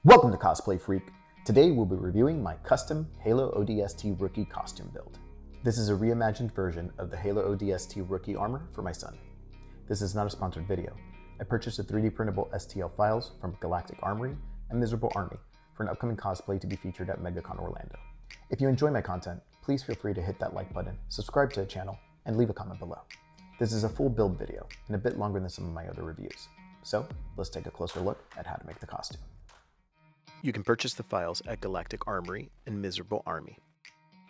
Welcome to Cosplay Freak. Today we'll be reviewing my custom Halo ODST Rookie costume build. This is a reimagined version of the Halo ODST Rookie armor for my son. This is not a sponsored video. I purchased the 3D printable STL files from Galactic Armory and Miserable Army for an upcoming cosplay to be featured at megaconorlando. If you enjoy my content, please feel free to hit that like button, subscribe to the channel, and leave a comment below. This is a full build video and a bit longer than some of my other reviews. So let's take a closer look at how to make the costume. You can purchase the files at Galactic Armory and Miserable Army.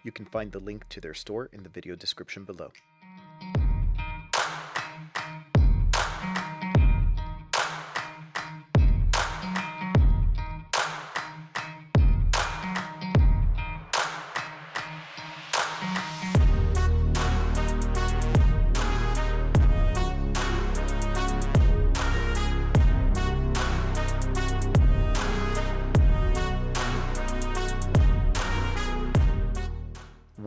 You can find the link to their store in the video description below.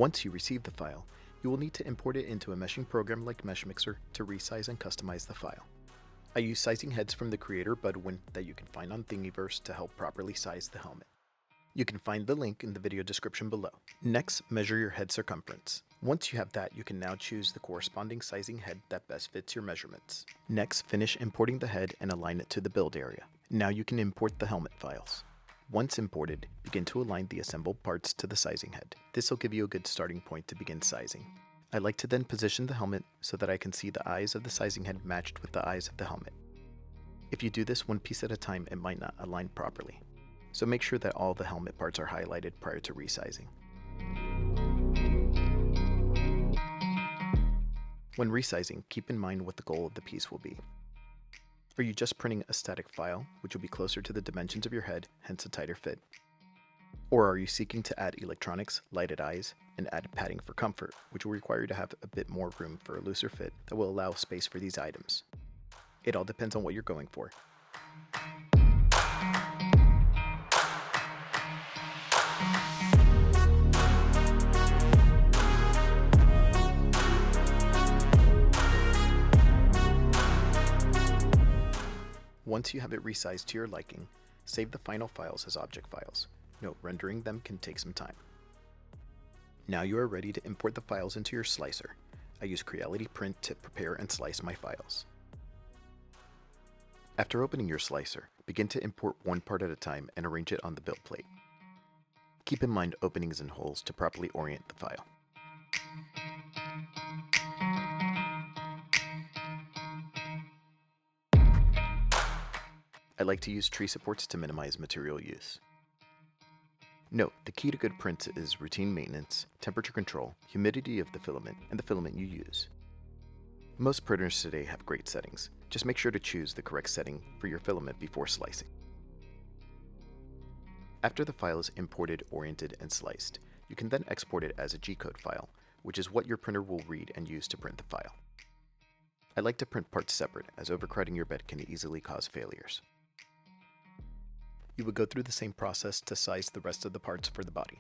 Once you receive the file, you will need to import it into a meshing program like Meshmixer to resize and customize the file. I use sizing heads from the creator Budwin that you can find on Thingiverse to help properly size the helmet. You can find the link in the video description below. Next, measure your head circumference. Once you have that, you can now choose the corresponding sizing head that best fits your measurements. Next, finish importing the head and align it to the build area. Now you can import the helmet files. Once imported, begin to align the assembled parts to the sizing head. This will give you a good starting point to begin sizing. I like to then position the helmet so that I can see the eyes of the sizing head matched with the eyes of the helmet. If you do this one piece at a time, it might not align properly. So make sure that all the helmet parts are highlighted prior to resizing. When resizing, keep in mind what the goal of the piece will be. Are you just printing a static file, which will be closer to the dimensions of your head, hence a tighter fit? Or are you seeking to add electronics, lighted eyes, and added padding for comfort, which will require you to have a bit more room for a looser fit that will allow space for these items? It all depends on what you're going for. Once you have it resized to your liking, save the final files as object files. Note, rendering them can take some time. Now you are ready to import the files into your slicer. I use Creality Print to prepare and slice my files. After opening your slicer, begin to import one part at a time and arrange it on the build plate. Keep in mind openings and holes to properly orient the file. I like to use tree supports to minimize material use. Note, the key to good prints is routine maintenance, temperature control, humidity of the filament, and the filament you use. Most printers today have great settings. Just make sure to choose the correct setting for your filament before slicing. After the file is imported, oriented, and sliced, you can then export it as a G-code file, which is what your printer will read and use to print the file. I like to print parts separate, as overcrowding your bed can easily cause failures. You would go through the same process to size the rest of the parts for the body.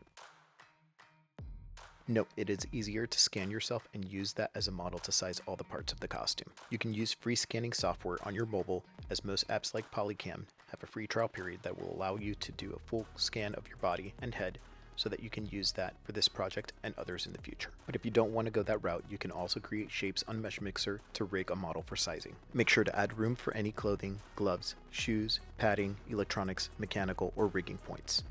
Note, it is easier to scan yourself and use that as a model to size all the parts of the costume. You can use free scanning software on your mobile, as most apps like Polycam have a free trial period that will allow you to do a full scan of your body and head so that you can use that for this project and others in the future. But if you don't want to go that route, you can also create shapes on Meshmixer to rig a model for sizing. Make sure to add room for any clothing, gloves, shoes, padding, electronics, mechanical, or rigging points.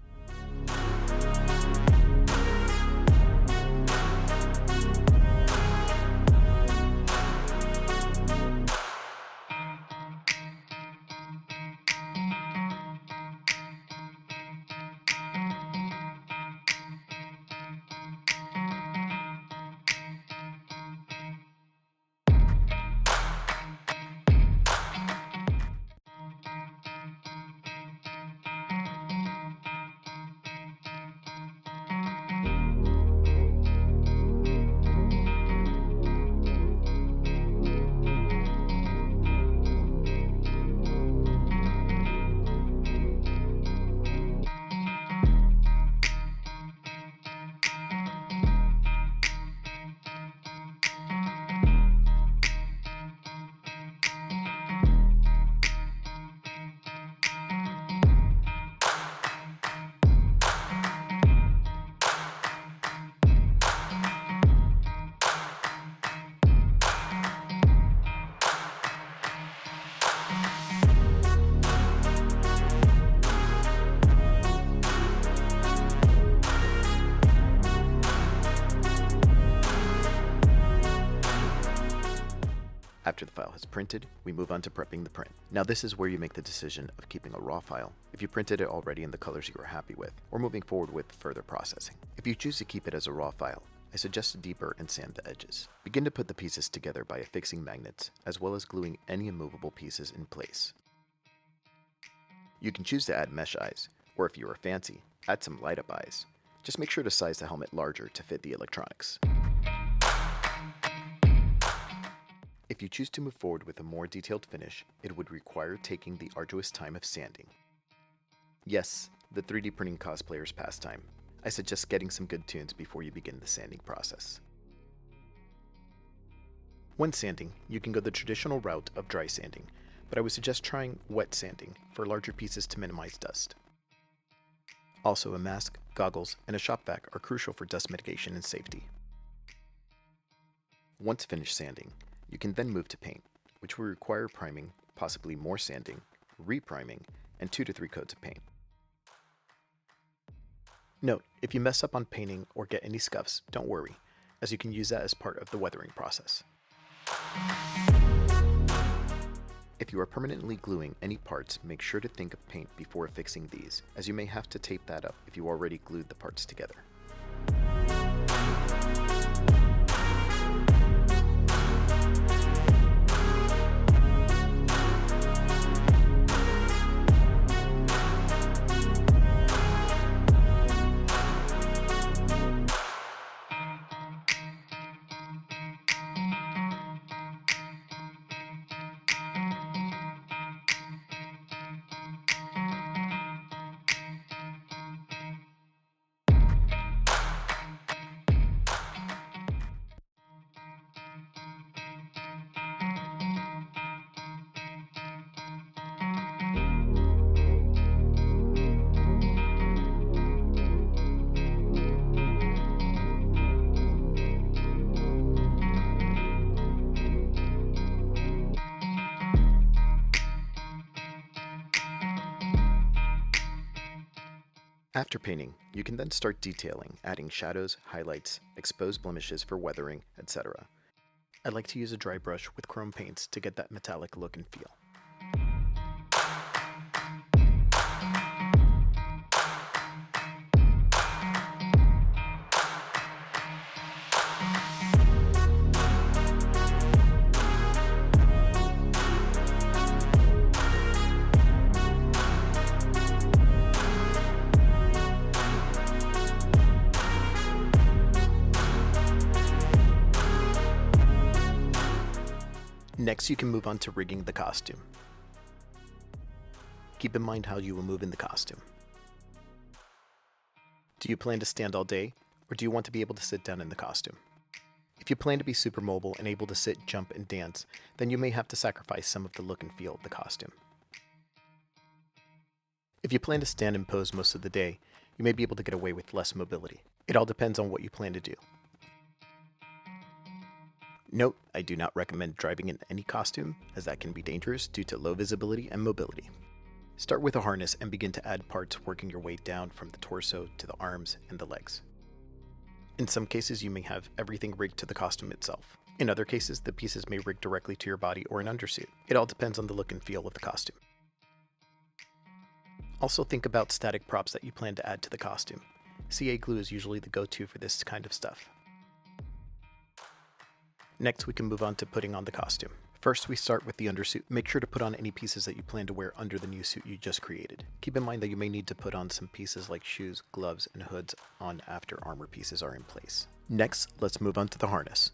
After the file has printed, we move on to prepping the print. Now this is where you make the decision of keeping a raw file, if you printed it already in the colors you are happy with, or moving forward with further processing. If you choose to keep it as a raw file, I suggest to deburr and sand the edges. Begin to put the pieces together by affixing magnets, as well as gluing any immovable pieces in place. You can choose to add mesh eyes, or if you are fancy, add some light up eyes. Just make sure to size the helmet larger to fit the electronics. If you choose to move forward with a more detailed finish, it would require taking the arduous time of sanding. Yes, the 3D printing cosplayer's pastime. I suggest getting some good tunes before you begin the sanding process. When sanding, you can go the traditional route of dry sanding, but I would suggest trying wet sanding for larger pieces to minimize dust. Also, a mask, goggles, and a shop vac are crucial for dust mitigation and safety. Once finished sanding, you can then move to paint, which will require priming, possibly more sanding, repriming, and 2 to 3 coats of paint. Note, if you mess up on painting or get any scuffs, don't worry, as you can use that as part of the weathering process. If you are permanently gluing any parts, make sure to think of paint before affixing these, as you may have to tape that up if you already glued the parts together. After painting, you can then start detailing, adding shadows, highlights, exposed blemishes for weathering, etc. I like to use a dry brush with chrome paints to get that metallic look and feel. Next, you can move on to rigging the costume. Keep in mind how you will move in the costume. Do you plan to stand all day, or do you want to be able to sit down in the costume? If you plan to be super mobile and able to sit, jump, and dance, then you may have to sacrifice some of the look and feel of the costume. If you plan to stand and pose most of the day, you may be able to get away with less mobility. It all depends on what you plan to do. Note, I do not recommend driving in any costume, as that can be dangerous due to low visibility and mobility. Start with a harness and begin to add parts, working your way down from the torso to the arms and the legs. In some cases, you may have everything rigged to the costume itself. In other cases, the pieces may rig directly to your body or an undersuit. It all depends on the look and feel of the costume. Also think about static props that you plan to add to the costume. CA glue is usually the go-to for this kind of stuff. Next, we can move on to putting on the costume. First, we start with the undersuit. Make sure to put on any pieces that you plan to wear under the new suit you just created. Keep in mind that you may need to put on some pieces like shoes, gloves, and hoods on after armor pieces are in place. Next, let's move on to the harness.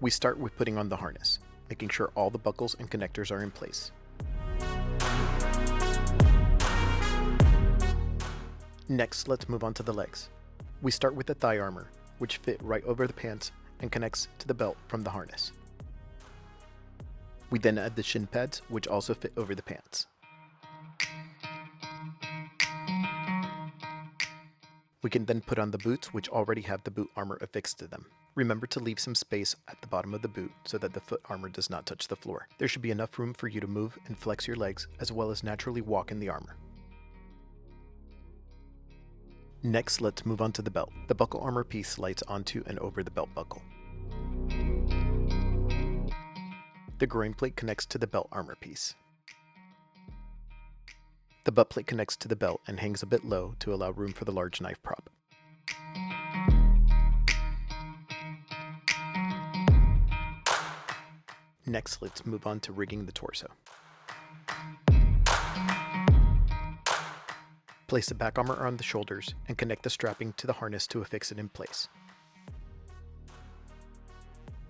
We start with putting on the harness, making sure all the buckles and connectors are in place. Next, let's move on to the legs. We start with the thigh armor, which fit right over the pants and connects to the belt from the harness. We then add the shin pads, which also fit over the pants. We can then put on the boots, which already have the boot armor affixed to them. Remember to leave some space at the bottom of the boot so that the foot armor does not touch the floor. There should be enough room for you to move and flex your legs, as well as naturally walk in the armor. Next, let's move on to the belt. The buckle armor piece slides onto and over the belt buckle. The groin plate connects to the belt armor piece. The butt plate connects to the belt and hangs a bit low to allow room for the large knife prop. Next, let's move on to rigging the torso. Place the back armor on the shoulders and connect the strapping to the harness to affix it in place.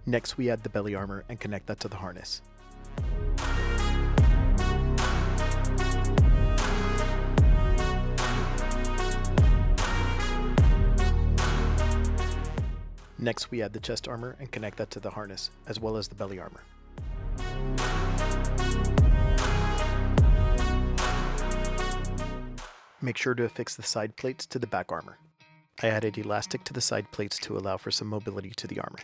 Next, we add the belly armor and connect that to the harness. Next, we add the chest armor and connect that to the harness, as well as the belly armor. Make sure to affix the side plates to the back armor. I added elastic to the side plates to allow for some mobility to the armor.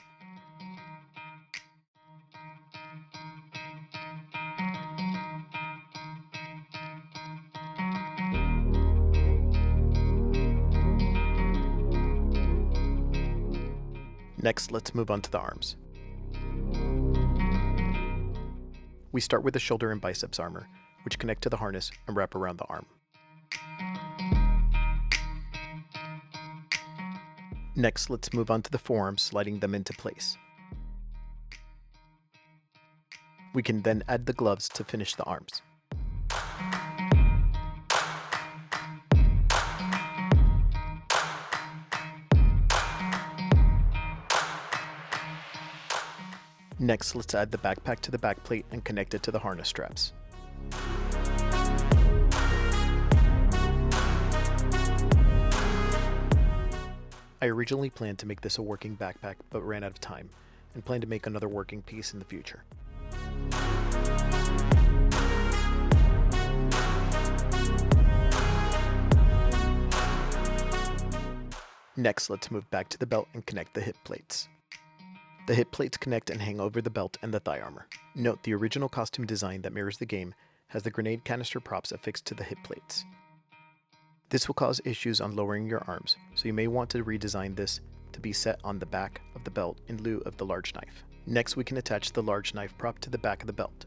Next, let's move on to the arms. We start with the shoulder and biceps armor, which connect to the harness and wrap around the arm. Next, let's move on to the forearms, sliding them into place. We can then add the gloves to finish the arms. Next, let's add the backpack to the back plate and connect it to the harness straps. I originally planned to make this a working backpack, but ran out of time, and plan to make another working piece in the future. Next, let's move back to the belt and connect the hip plates. The hip plates connect and hang over the belt and the thigh armor. Note the original costume design that mirrors the game has the grenade canister props affixed to the hip plates. This will cause issues on lowering your arms, so you may want to redesign this to be set on the back of the belt in lieu of the large knife. Next, we can attach the large knife prop to the back of the belt.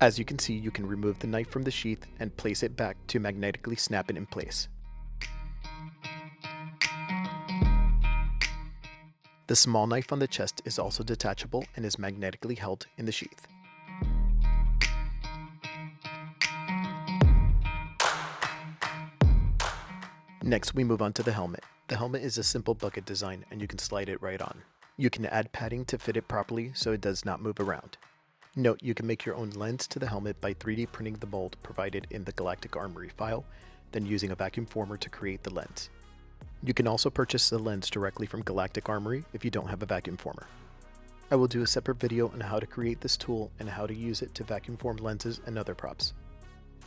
As you can see, you can remove the knife from the sheath and place it back to magnetically snap it in place. The small knife on the chest is also detachable and is magnetically held in the sheath. Next, we move on to the helmet. The helmet is a simple bucket design and you can slide it right on. You can add padding to fit it properly so it does not move around. Note, you can make your own lens to the helmet by 3D printing the mold provided in the Galactic Armory file, then using a vacuum former to create the lens. You can also purchase the lens directly from Galactic Armory if you don't have a vacuum former. I will do a separate video on how to create this tool and how to use it to vacuum form lenses and other props.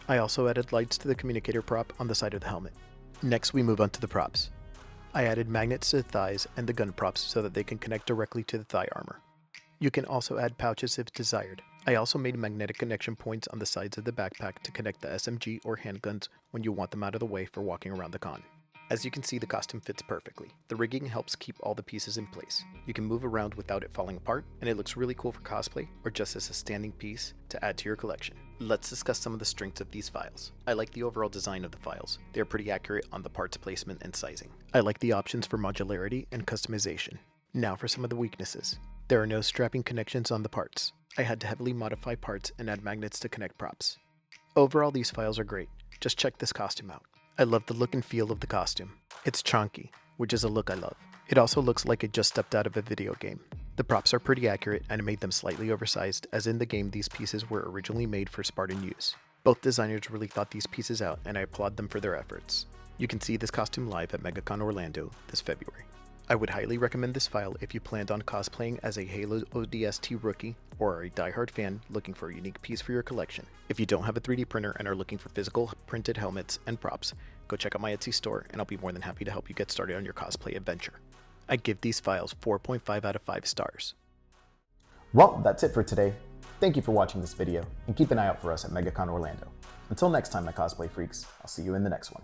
I also added lights to the communicator prop on the side of the helmet. Next, we move on to the props. I added magnets to the thighs and the gun props so that they can connect directly to the thigh armor. You can also add pouches if desired. I also made magnetic connection points on the sides of the backpack to connect the SMG or handguns when you want them out of the way for walking around the con. As you can see, the costume fits perfectly. The rigging helps keep all the pieces in place. You can move around without it falling apart, and it looks really cool for cosplay or just as a standing piece to add to your collection. Let's discuss some of the strengths of these files. I like the overall design of the files. They are pretty accurate on the parts placement and sizing. I like the options for modularity and customization. Now for some of the weaknesses. There are no strapping connections on the parts. I had to heavily modify parts and add magnets to connect props. Overall, these files are great. Just check this costume out. I love the look and feel of the costume. It's chunky, which is a look I love. It also looks like it just stepped out of a video game. The props are pretty accurate and I made them slightly oversized, as in the game these pieces were originally made for Spartan use. Both designers really thought these pieces out and I applaud them for their efforts. You can see this costume live at MegaCon Orlando this February. I would highly recommend this file if you planned on cosplaying as a Halo ODST Rookie or are a diehard fan looking for a unique piece for your collection. If you don't have a 3D printer and are looking for physical printed helmets and props, go check out my Etsy store and I'll be more than happy to help you get started on your cosplay adventure. I give these files 4.5 out of 5 stars. Well, that's it for today. Thank you for watching this video and keep an eye out for us at MegaCon Orlando. Until next time, my cosplay freaks, I'll see you in the next one.